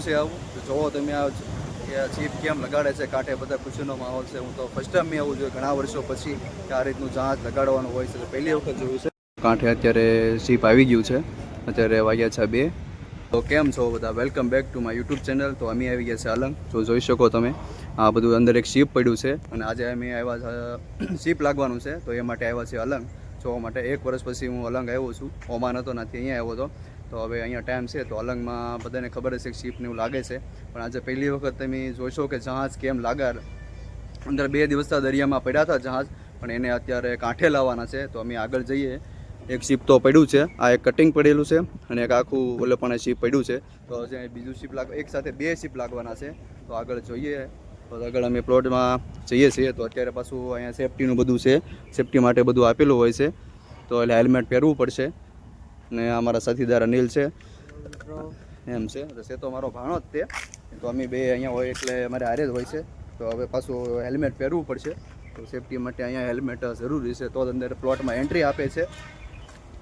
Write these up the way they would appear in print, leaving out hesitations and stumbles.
છે આવું તો જોવો તમે આ ચીપ કેમ લગાડે છે કાંઠે, બધા ખુશીનો માહોલ છે. હું તો ફર્સ્ટ ટાઈમ મેં આવું જોયું ઘણા વર્ષો પછી કે આ રીતનું જહાજ લગાડવાનું હોય છે, તો પહેલી વખત જોયું છે. કાંઠે અત્યારે શિપ આવી ગયું છે, અત્યારે વાગ્યા છે 2. તો કેમ છો બધા, welcome back to my YouTube channel. તો અમે આવી ગયા છે અલંગ, તો જોઈ શકો તમે આ બધું અંદર એક શિપ પડ્યું છે અને આજે અમે આવ્યા શિપ લાગવાનું છે તો એ માટે આવ્યા છે અલંગ જોવા માટે. 1 વર્ષ પછી હું અલંગ આવ્યો છું, ઓમાન હતો નથી અહીંયા આવ્યો હતો. તો હવે અહીંયા ટાઈમ છે તો અલંગમાં બધાને ખબર હશે કે શિપને એવું લાગે છે, પણ આજે પહેલી વખત તમે જોઈશો કે જહાજ કેમ લાગે. અંદર 2 દિવસના દરિયામાં પડ્યા હતા જહાજ, પણ એને અત્યારે કાંઠે લાવવાના છે. તો અમે આગળ જઈએ. એક શિપ તો પડ્યું છે, આ એક કટિંગ પડેલું છે અને એક આખું ઓલે પણ શિપ પડ્યું છે. તો હજી બીજું શિપ એક સાથે 2 શિપ લાગવાના છે. તો આગળ જોઈએ, તો આગળ અમે પ્લોટમાં જઈએ છીએ. તો અત્યારે પાછું અહીંયા સેફટીનું બધું છે, સેફટી માટે બધું આપેલું હોય છે, તો એટલે હેલ્મેટ પહેરવું પડશે. ને અમારા સાથીદાર અનિલ છે એમ છે તો મારો ભાણો જ તે. તો અમે બે અહીંયા હોય એટલે અમારે હારે જ હોય છે. તો હવે પાછું હેલ્મેટ પહેરવું પડશે. તો સેફટી માટે અહીંયા હેલ્મેટ જરૂરી છે, તો જ અંદર પ્લોટમાં એન્ટ્રી આપે છે.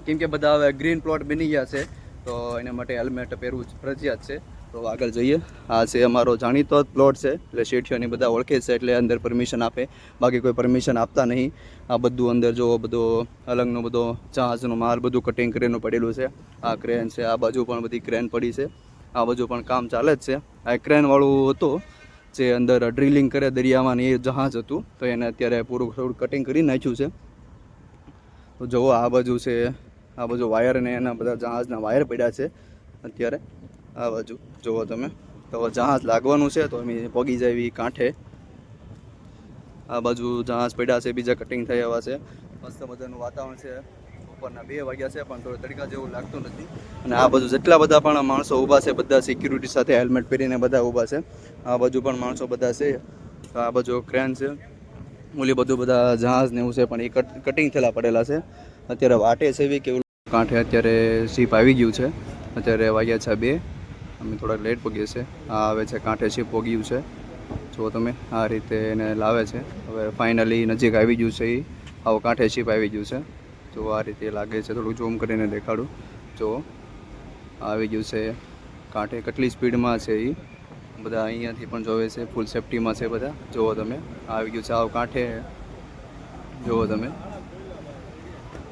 કેમ કે બધા હવે ગ્રીન પ્લોટ બની ગયા છે, તો એના માટે હેલ્મેટ પહેરવું ફરજિયાત છે. તો આગળ જઈએ. આ છે અમારો જાણીતો જ પ્લોટ છે, એટલે શેઠિયોની બધા ઓળખે છે એટલે અંદર પરમિશન આપે, બાકી કોઈ પરમિશન આપતા નહીં. આ બધું અંદર જો બધો અલંગનો બધો જહાજનો માલ બધું કટિંગ કરીને પડેલું છે. આ ક્રેન છે, આ બાજુ પણ બધી ક્રેન પડી છે, આ બાજુ પણ કામ ચાલે જ છે. આ ક્રેનવાળું હતું જે અંદર ડ્રિલિંગ કરે દરિયામાં, એ જહાજ હતું, તો એને અત્યારે પૂરું થોડું કટિંગ કરી નાખ્યું છે. તો જુઓ આ બાજુ છે, આ બાજુ વાયર ને એના બધા જહાજના વાયર પડ્યા છે અત્યારે. આ બાજુ જુઓ તમે. તો જહાજ લાગવાનું છે તો અમે પગી જાય કાંઠે. આ બાજુ જહાજ પડ્યા છે, બીજા કટિંગ થઈ આવ્યા છે. મસ્ત મજાનું વાતાવરણ છે. બપોરના 2 વાગ્યા છે પણ થોડું તડકા જેવું લાગતું નથી. અને આ બાજુ જેટલા બધા પણ માણસો ઊભા છે, બધા સિક્યુરિટી સાથે હેલ્મેટ પહેરીને બધા ઊભા છે. આ બાજુ પણ માણસો બધા છે. તો આ બાજુ ક્રેન છે, ઓલી બધું બધા જહાજ ને એવું છે, પણ એ કટિંગ થયેલા પડેલા છે. અત્યારે વાટે છે એવી કે કાંઠે અત્યારે શિપ આવી ગયું છે. અત્યારે વાગ્યા છે 2, અમે થોડાક લેટ પગીએ છે. આ આવે છે કાંઠે શિપ પગ્યું છે, જો તમે આ રીતે એને લાવે છે. હવે ફાઇનલી નજીક આવી ગયું છે. એ આવો કાંઠે શિપ આવી ગયું છે, જો આ રીતે લાગે છે. થોડું ઝૂમ કરીને દેખાડું. જો આવી ગયું છે કાંઠે. કેટલી સ્પીડમાં છે એ બધા અહીંયાથી પણ જોવે છે, ફૂલ સેફટીમાં છે બધા. જુઓ તમે આવી ગયું છે આવ કાંઠે, જુઓ તમે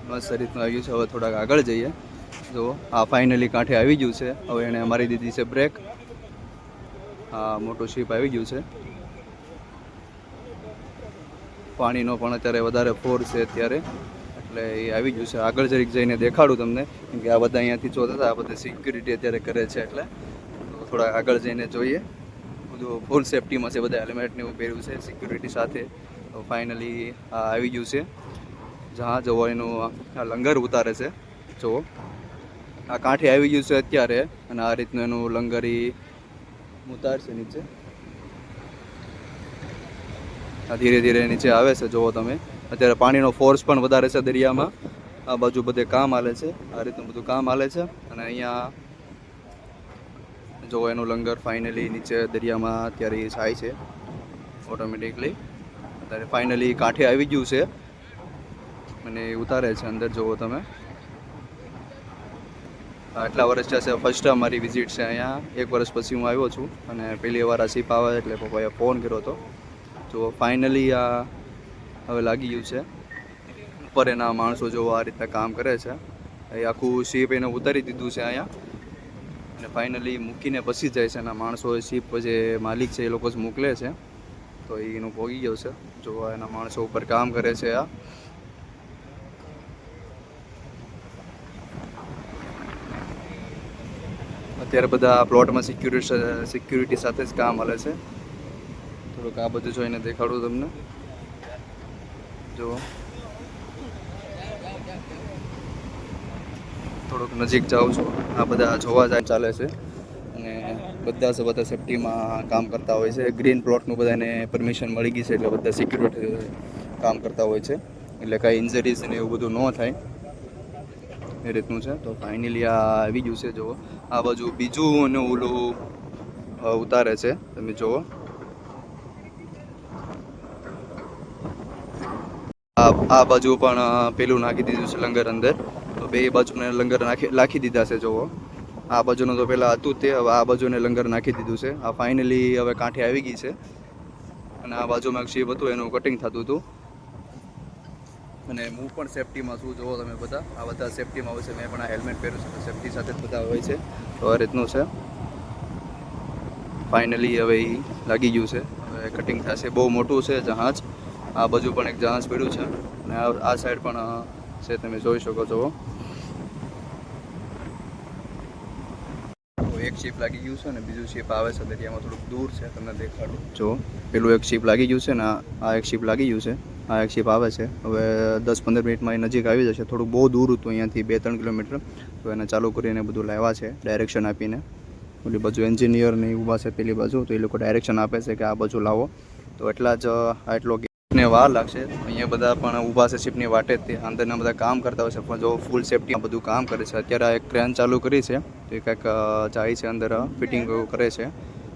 મસ્ત રીતનું આવી ગયું છે. હવે થોડાક આગળ જઈએ. જો આ ફાઇનલી કાંઠે આવી ગયું છે. હવે એણે મારી દીધી છે બ્રેક. આ મોટું શિપ આવી ગયું છે. પાણીનો પણ અત્યારે વધારે ફોર્સ છે અત્યારે, એટલે એ આવી ગયું છે. આગળ જરીક જઈને દેખાડું તમને, કેમ કે આ બધા અહીંયાથી જોતા હતા, આ બધા સિક્યુરિટી અત્યારે કરે છે, એટલે થોડા આગળ જઈને જોઈએ. બધું ફૂલ સેફટીમાં છે, બધા હેલ્મેટને એવું પહેર્યું છે સિક્યુરિટી સાથે. તો ફાઇનલી આ આવી ગયું છે જહાજ. જવો એનું આ લંગર ઉતારે છે. જુઓ આ કાંઠે આવી ગયું છે અત્યારે, અને આ રીતનું એનું લંગર ઉતારશે નીચે. આ ધીરે ધીરે નીચે આવે છે. જુઓ તમે અત્યારે પાણીનો ફોર્સ પણ વધારે છે દરિયામાં. આ બાજુ બધે કામ હાલે છે, આ રીતનું બધું કામ હાલે છે. અને અહીંયા જો એનું લંગર ફાઇનલી નીચે દરિયામાં અત્યારે જાય છે ઓટોમેટિકલી. અત્યારે ફાઇનલી કાંઠે આવી ગયું છે અને ઉતારે છે અંદર. જુઓ તમે આટલા વર્ષ થયા છે, ફર્સ્ટ ટાઈમ મારી વિઝિટ છે અહીંયા. 1 વર્ષ પછી હું આવ્યો છું અને પહેલી વાર આ શિપ આવે એટલે પપ્પાએ ફોન કર્યો હતો. જો ફાઇનલી આ હવે લાગી ગયું છે. ઉપર એના માણસો જો આ રીતના કામ કરે છે. એ આખું શિપ એને ઉતારી દીધું છે અહીંયા, અને ફાઇનલી મૂકીને પછી જાય છે. એના માણસો શિપ જે માલિક છે એ લોકો જ મોકલે છે. તો એનું પોગી ગયું છે. જો એના માણસો ઉપર કામ કરે છે. આ અત્યારે બધા પ્લોટમાં સિક્યુરિટી સાથે જ કામ હાલે છે. થોડુંક આ બધું જોઈને દેખાડું તમને. જો થોડુંક નજીક જાઉં છું. આ બધા જોવા જાય ચાલે છે, અને બધા સેફટીમાં કામ કરતા હોય છે. ગ્રીન પ્લોટનું બધાને પરમિશન મળી ગઈ છે, એટલે બધા સિક્યુરિટી કામ કરતા હોય છે, એટલે કાંઈ ઇન્જરીઝ ને એવું બધું ન થાય એ રીતનું છે. તો ફાઇનલી આ આવી ગયું છે. જુઓ આ બાજુ બીજું અને ઓલું ઉતારે છે, તમે જુઓ. આ બાજુ પણ પેલું નાખી દીધું છે લંગર અંદર. તો 2 બાજુને લંગર નાખી દીધા છે. જુઓ આ બાજુનું તો પહેલાં હતું તે, હવે આ બાજુને લંગર નાખી દીધું છે. આ ફાઇનલી હવે કાંઠે આવી ગઈ છે. અને આ બાજુમાં એક શીપ હતું એનું કટિંગ થતું હતું. અને હું પણ સેફટીમાં છું, જુઓ તમે બધા. આ બધા સેફટીમાં હોય છે. મેં પણ આ હેલ્મેટ પહેર્યું છે, તો સેફટી સાથે જ બધા હોય છે. તો આ રીતનું છે. ફાઇનલી હવે એ લાગી ગયું છે. હવે કટિંગ થશે. બહુ મોટું છે જહાજ. આ બાજુ પણ એક જહાજ પડ્યું છે અને આ સાઈડ પણ છે, તમે જોઈ શકો છો. એક શીપ લાગી ગયું છે અને બીજું શીપ આવે છે દરિયામાં, થોડુંક દૂર છે, તમને દેખાડું. જો પેલું એક શીપ લાગી ગયું છે ને આ એક શીપ લાગી ગયું છે. આ એક શીપ આવે છે. હવે 10-15 મિનિટમાં એ નજીક આવી જશે. થોડુંક બહુ દૂર હતું અહીંયાથી, 2-3 કિલોમીટર. તો એને ચાલુ કરીને બધું લાવ્યા છે ડાયરેક્શન આપીને. ઓલી બાજુ એન્જિનિયર ને ઊભા છે પેલી બાજુ, તો એ લોકો ડાયરેક્શન આપે છે કે આ બાજુ લાવો. તો એટલા જ આટલો ને વાર લાગશે. અહીંયા બધા પણ ઊભા છે શિપની વાટે જ. તે અંદરના બધા કામ કરતા હોય છે, પણ જો ફૂલ સેફટી બધું કામ કરે છે. અત્યારે એક ક્રેન ચાલુ કરી છે, તો એ કંઈક જાય છે અંદર, ફિટિંગ કરે છે.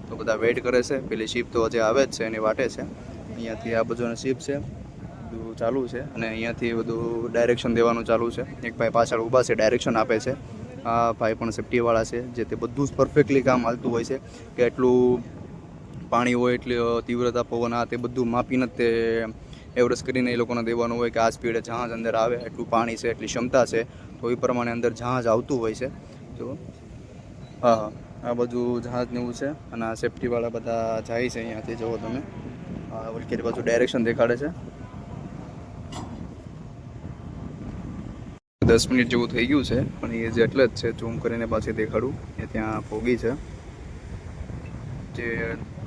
તો બધા વેઇટ કરે છે. પેલી શિપ તો હજી આવે જ છે, એની વાટે છે. અહીંયાથી આ બાજુની શિપ છે, બધું ચાલુ છે. અને અહીંયાથી બધું ડાયરેક્શન દેવાનું ચાલુ છે. એક ભાઈ પાછળ ઊભા છે, ડાયરેક્શન આપે છે. આ ભાઈ પણ સેફટીવાળા છે, જે તે બધું જ પરફેક્ટલી કામ હાલતું હોય છે. કે એટલું પાણી હોય, એટલી તીવ્રતા પવન, આ તે બધું માપીને તે એવરેજ કરીને એ લોકોને દેવાનું હોય કે આ સ્પીડે જહાજ અંદર આવે, એટલું પાણી છે, એટલી ક્ષમતા છે. તો એ પ્રમાણે અંદર જહાજ આવતું હોય છે. જો હા, આ બધું જહાજ ને એવું છે. અને આ સેફટીવાળા બધા જાય છે અહીંયાથી, જુઓ તમે. વલકેરી બાજુ ડાયરેક્શન દેખાડે છે. 10 મિનિટ જેવું થઈ ગયું છે, પણ એ જે એટલે જ છે. ઝૂમ કરીને પાછી દેખાડું. એ ત્યાં પોગી છે, જે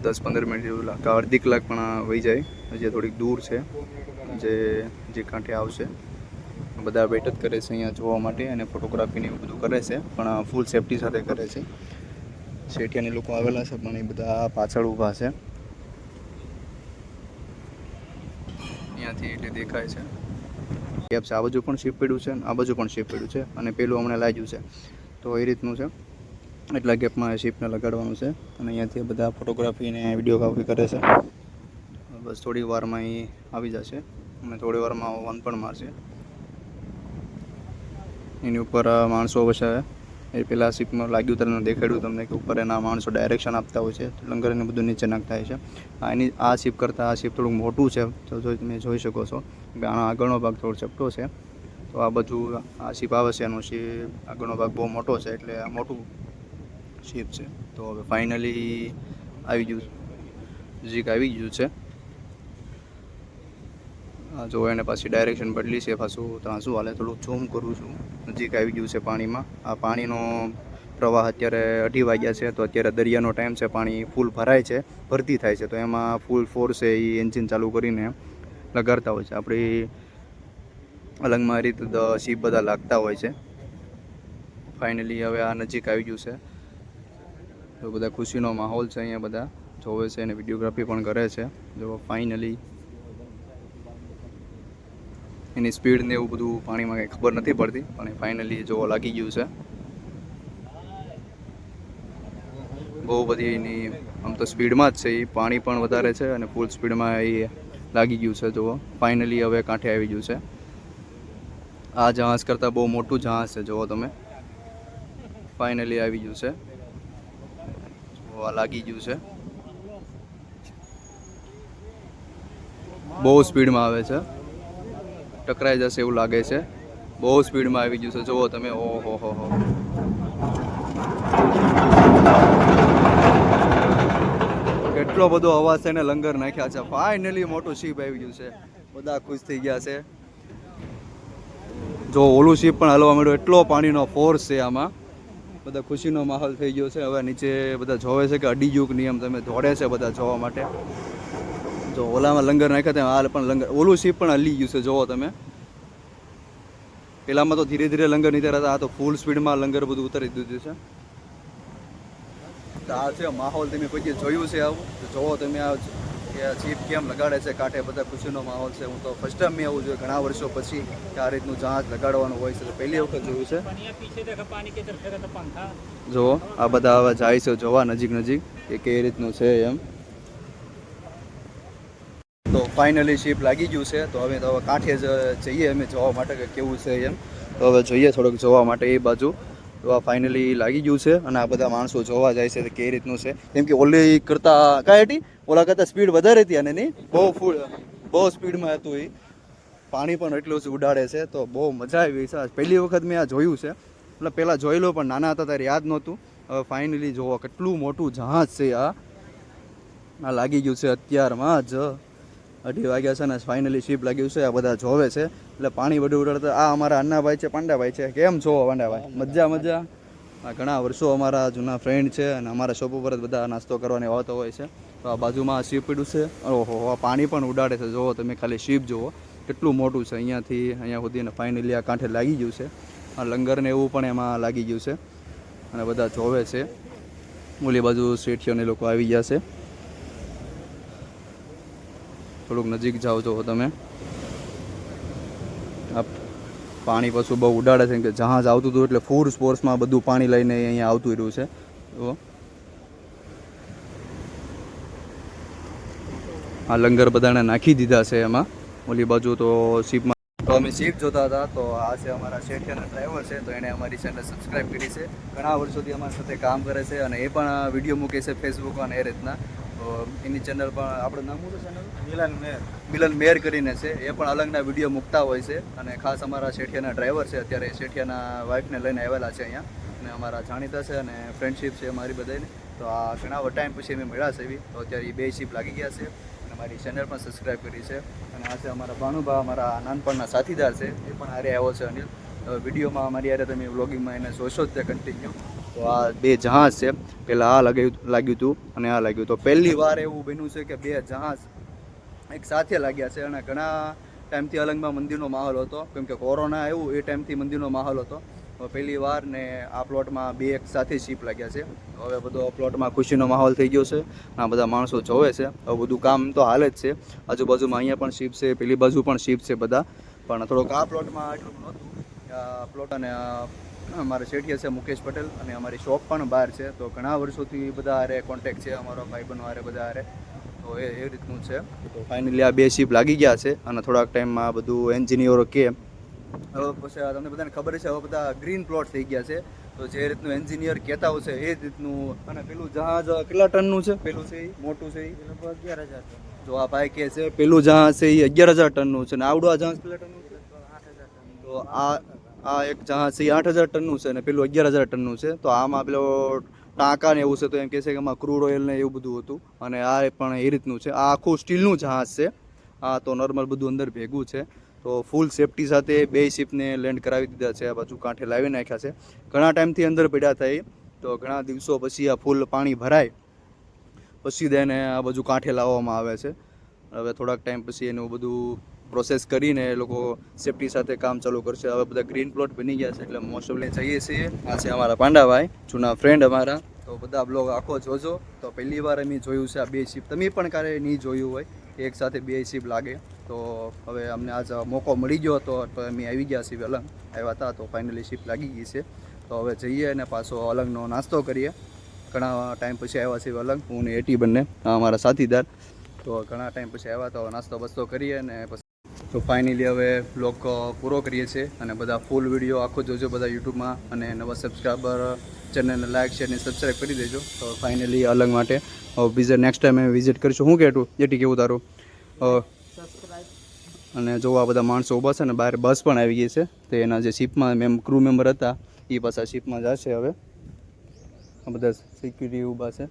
10-15 મિનિટ જેવું લાગે. અડધી કલાક પણ વહી જાય. હજી થોડીક દૂર છે, જે કાંઠે આવશે. બધા વેઇટ જ કરે છે અહીંયા જોવા માટે, અને ફોટોગ્રાફીને એવું બધું કરે છે, પણ ફૂલ સેફટી સાથે કરે છે. શેઠિયાની લોકો આવેલા છે, પણ એ બધા પાછળ ઊભા છે. અહીંયાથી એટલે દેખાય છે. કેપ છે. આ બાજુ પણ શિપ પડ્યું છે, આ બાજુ પણ શિપ પડ્યું છે, અને પેલું હમણાં લાગ્યું છે. તો એ રીતનું છે. એટલા ગેપમાં શિપને લગાડવાનું છે. અને અહીંયાથી બધા ફોટોગ્રાફી ને વિડીયોગ્રાફી કરે છે. બસ થોડી વારમાં એ આવી જશે, અને થોડી વારમાં વન પણ મારશે. એની ઉપર માણસો વસે. એ પેલા શિપમાં લાગ્યું તમને દેખાડ્યું તમને કે ઉપર એના માણસો ડાયરેક્શન આપતા હોય છે. લંગરને બધું નીચે નાખતા હોય છે. આ શિપ કરતાં આ શિપ થોડુંક મોટું છે, તો તમે જોઈ શકો છો કે આનો આગળનો ભાગ થોડો ચપટો છે. તો આ બધું આ શિપ આવે છે, એનો શિપ આગળનો ભાગ બહુ મોટો છે, એટલે આ મોટું શિપ છે. તો હવે ફાઇનલી આવી ગયું, નજીક આવી ગયું છે. જો એને પાછી ડાયરેક્શન બદલી છે. પાછું ત્યાં શું હાલે, થોડુંક ઝૂમ કરું છું. નજીક આવી ગયું છે પાણીમાં. આ પાણીનો પ્રવાહ અત્યારે 2:30 વાગ્યા છે. તો અત્યારે દરિયાનો ટાઈમ છે. પાણી ફૂલ ભરાય છે, ભરતી થાય છે. તો એમાં ફૂલ ફોર્સ છે એ એન્જિન ચાલુ કરીને લગાડતા હોય છે. આપણી અલંગમાં આ રીતે શીપ બધા લાગતા હોય છે. ફાઇનલી હવે આ નજીક આવી ગયું છે. તો બધા ખુશીનો માહોલ છે. અહીંયા બધા જોવે છે અને વિડીયોગ્રાફી પણ કરે છે. જો ફાઇનલી એની સ્પીડ ને એવું બધું પાણીમાં કંઈ ખબર નથી પડતી, પણ ફાઇનલી જોવા લાગી ગયું છે. બહુ બધી એની આમ તો સ્પીડમાં જ છે. એ પાણી પણ વધારે છે, અને ફૂલ સ્પીડમાં એ લાગી ગયું છે. જુઓ ફાઇનલી હવે કાંઠે આવી ગયું છે. આ જહાજ કરતાં બહુ મોટું જહાજ છે. જુઓ તમે, ફાઇનલી આવી ગયું છે. જોવા લાગી ગયું છે. બહુ સ્પીડમાં આવે છે, ટકરાઈ જશે એવું લાગે છે. બહુ સ્પીડમાં આવી ગયું છે. જુઓ તમે, ઓહો હો હો, કેટલો બધો અવાજ છે ને લંગર નાખ્યા છે. ફાઇનલી મોટું શિપ આવી ગયું છે. બધા ખુશ થઈ ગયા છે. જો ઓલું શિપ પણ હલવા માંડ્યું, એટલો પાણીનો ફોર્સ છે આમાં. બધા ખુશીનો માહોલ થઈ ગયો છે. હવે નીચે બધા જોવે છે કે અડી ગયું કે નિયમ, તમે દોડે છે બધા જોવા માટે. જો ઓલામાં લંગર નાખ્યા હતા, હાલ પણ લંગર, ઓલું શિપ પણ હલી ગયું છે. જોવો તમે, પેલામાં તો ધીરે ધીરે લંગર નીકળ્યા હતા, આ તો ફૂલ સ્પીડમાં લંગર બધું ઉતારી દીધું છે. તો આ છે માહોલ, તમે કોઈ જોયું છે આવું? તો જોવો તમે આ શિપ કેમ લગાડે છે કાંઠે, બધા ખુશીનો માહોલ છે. હું તો ફર્સ્ટ ટાઈમ મેં આવું જોયું ઘણા વર્ષો પછી કે આ રીતનું જહાજ લગાડવાનું હોય છે. તો પહેલી વખત જોયું છે. જો આ બધા હવે જાય છે જોવા નજીક નજીક કે કઈ રીતનું છે એમ. તો ફાઇનલી શિપ લાગી ગયું છે. તો હવે કાંઠે જ જઈએ અમે જોવા માટે કે કેવું છે એમ. તો હવે જોઈએ થોડુંક જોવા માટે એ બાજુ. તો આ ફાઇનલી લાગી ગયું છે અને આ બધા માણસો જોવા જાય છે કે કઈ રીતનું છે, કેમ કે ઓલી કરતાં કાંઈ હતી ઓલા કરતાં સ્પીડ વધારે હતી અને નહીં બહુ સ્પીડમાં હતું એ, પાણી પણ એટલું જ ઉડાડે છે. તો બહુ મજા આવી છે. પહેલી વખત મેં આ જોયું છે, એટલે પહેલાં જોઈ લો પણ નાના હતા ત્યારે યાદ નહોતું. હવે ફાઇનલી જોવો કેટલું મોટું જહાજ છે આ લાગી ગયું છે અત્યારમાં જ 2:30 વાગ્યા છે ને ફાઇનલી શિપ લાગ્યું છે. આ બધા જોવે છે એટલે પાણી બધું ઉડાડતા. આ અમારા અન્નાભાઈ છે, પાંડાભાઈ છે. કેમ છો પાંડાભાઈ? મજા. આ ઘણા વર્ષો અમારા જૂના ફ્રેન્ડ છે અને અમારા શોપ ઉપર જ બધા નાસ્તો કરવાની આવતો હોય છે. તો આ બાજુમાં શિપ પડ્યું છે. ઓહો, આ પાણી પણ ઉડાડે છે. જુઓ તમે ખાલી શિપ જુઓ કેટલું મોટું છે. અહીંયાથી અહીંયા સુધી ફાઇનલી આ કાંઠે લાગી ગયું છે. આ લંગર ને એવું પણ એમાં લાગી ગયું છે અને બધા જોવે છે. ઓલી બાજુ શેઠિયોને લોકો આવી ગયા છે. થોડુંક નજીક જાઓ છો તમે. આ પાણી પાછું બહુ ઉડાડે છે કે જહાજ આવતું હતું એટલે ફૂલ સ્પોર્ટ્સમાં બધું પાણી લઈને અહીંયા આવતું રહ્યું છે. તો આ લંગર બધાને નાખી દીધા છે એમાં. ઓલી બાજુ તો શીપમાં તો અમે શીપ જોતા હતા. તો આ છે અમારા શેઠિયાના ડ્રાઈવર છે. તો એણે અમારી ચેનલ સબસ્ક્રાઈબ કરી છે. ઘણા વર્ષોથી અમારી સાથે કામ કરે છે અને એ પણ વિડીયો મૂકે છે ફેસબુક અને એ રીતના. તો એની ચેનલ પણ આપણું નામ શું ચેનલ? મિલન મેર કરીને છે. એ પણ અલગના વિડીયો મૂકતા હોય છે અને ખાસ અમારા શેઠિયાના ડ્રાઈવર છે. અત્યારે શેઠિયાના વાઈફને લઈને આવેલા છે અહીંયા અને અમારા જાણીતા છે અને ફ્રેન્ડશીપ છે અમારી બધાને. તો આ ઘણા ટાઈમ પછી અમે મળ્યા છે એવી. તો અત્યારે એ 2 શીપ લાગી ગયા છે અને મારી ચેનલ પણ સબસ્ક્રાઈબ કરી છે. અને આ છે અમારા ભાનુભા, અમારા નાનપણના સાથીદાર છે. એ પણ હારે આવ્યો છે અનિલ. વિડીયોમાં અમારી હારે તમે વ્લોગિંગમાં એને જોશો જ તે કન્ટિન્યુ. તો આ 2 જહાજ છે. પહેલાં આ લાગ્યું હતું અને આ લાગ્યું. તો પહેલી વાર એવું બન્યું છે કે 2 જહાજ એક સાથે લાગ્યા છે. અને ઘણા ટાઈમથી અલંગમાં મંદિરનો માહોલ હતો, કેમ કે કોરોના આવ્યું એ ટાઈમથી મંદિરનો માહોલ હતો. પહેલી વાર ને આ પ્લોટમાં 2 એક સાથે શીપ લાગ્યા છે. હવે બધો પ્લોટમાં ખુશીનો માહોલ થઈ ગયો છે. આ બધા માણસો જોવે છે. હવે બધું કામ તો હાલે જ છે. આજુબાજુમાં અહીંયા પણ શીપ છે, પેલી બાજુ પણ શીપ છે બધા. પણ થોડોક આ પ્લોટમાં એટલું નહોતું. પ્લોટ અને અમારા શેઠિયા છે મુકેશ પટેલ અને અમારી શોપ પણ બહાર છે. તો ઘણા વર્ષોથી બધા હારે કોન્ટેક્ટ છે અમારો ભાઈબંધો હારે બધા હારે. તો એ રીતનું છે. તો ફાઇનલી આ 2 શીપ લાગી ગયા છે અને થોડાક ટાઈમમાં બધું એન્જિનિયરો કે હવે પછી તમને બધાને ખબર છે હવે બધા ગ્રીન પ્લોટ થઈ ગયા છે. તો જે રીતનું એન્જિનિયર કહેતા હોય છે એ રીતનું. અને પેલું જહાજ કેટલા ટનનું છે? પેલું છે એ મોટું છે એ 11,000 ટન. જો આ ભાઈ કહે છે પેલું જહાજ છે એ 11,000 ટનનું છે ને આવડું આ જહાજ કેટલા ટનનું છે? 8,000 ટન. તો આ એક જહાજ છે એ 8,000 ટનનું છે અને પેલું 11,000 ટનનું છે. તો આમાં પેલો ટાંકા ને એવું છે તો એમ કહે છે કે એમાં ક્રૂડ ઓઇલ ને એવું બધું હતું. અને આ પણ એ રીતનું છે. આ આખું સ્ટીલનું જહાજ છે. આ તો નોર્મલ બધું અંદર ભેગું છે. તો ફૂલ સેફટી સાથે 2 શીપને લેન્ડ કરાવી દીધા છે. આ બાજુ કાંઠે લાવી નાખ્યા છે. ઘણા ટાઈમથી અંદર પડ્યા થઈ. તો ઘણા દિવસો પછી આ ફૂલ પાણી ભરાય પછી તેને આ બાજુ કાંઠે લાવવામાં આવે છે. હવે થોડાક ટાઈમ પછી એનું બધું પ્રોસેસ કરીને એ લોકો સેફટી સાથે કામ ચાલુ કરશે. હવે બધા ગ્રીન પ્લોટ બની ગયા છે એટલે મોસ્ટ ઓફલી જઈએ છીએ. આ છે અમારા પાંડાભાઈ, જૂના ફ્રેન્ડ અમારા. તો બધા બ્લોગ આખો જોજો. તો પહેલી વાર અમે જોયું છે આ 2 શીપ. તમે પણ ક્યારે નહીં જોયું હોય એક સાથે 2 શીપ લાગે. તો હવે અમને આજ મોકો મળી ગયો હતો તો અમે આવી ગયા છીએ અલંગ આવ્યા હતા. તો ફાઇનલી શીપ લાગી ગઈ છે. તો હવે જઈએ અને પાછો અલંગનો નાસ્તો કરીએ. ઘણા ટાઈમ પછી આવ્યા છીએ અલંગ, હું ને એટી બંને અમારા સાથીદાર. તો ઘણા ટાઈમ પછી આવ્યા તો નાસ્તો બસ્તો કરીએ અને પછી તો ફાઇનલી હવે બ્લોગ પૂરો કરીએ છીએ. અને બધા ફૂલ વિડીયો આખો જોજો બધા યુટ્યુબમાં. અને નવા સબસ્ક્રાઈબર ચેનલને લાઈક શેર ને સબસ્ક્રાઈબ કરી દેજો. તો ફાઇનલી અલંગ માટે બીજા નેક્સ્ટ ટાઈમ અમે વિઝિટ કરીશું. શું કહેતું એટી કેવું તારું? અને જો આ બધા માણસો ઊભા છે ને બહાર બસ પણ આવી ગઈ છે. તો એના જે શીપમાં ક્રૂ મેમ્બર હતા એ પાછા શીપમાં જશે. હવે આ બધા સિક્યુરિટી ઊભા છે.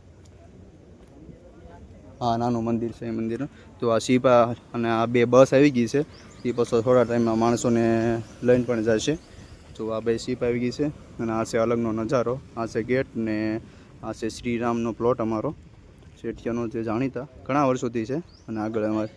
હા, નાનું મંદિર છે એ મંદિરનું. તો આ શીપ અને આ 2 બસ આવી ગઈ છે. એ પાછો થોડા ટાઈમમાં માણસોને લઈને પણ જશે. તો આ 2 શીપ આવી ગઈ છે. અને આ છે અલગનો નજારો. આ છે ગેટ ને આ છે શ્રીરામનો પ્લોટ અમારો શેઠિયાનો જે જાણીતા ઘણા વર્ષોથી છે. અને આગળ અમારે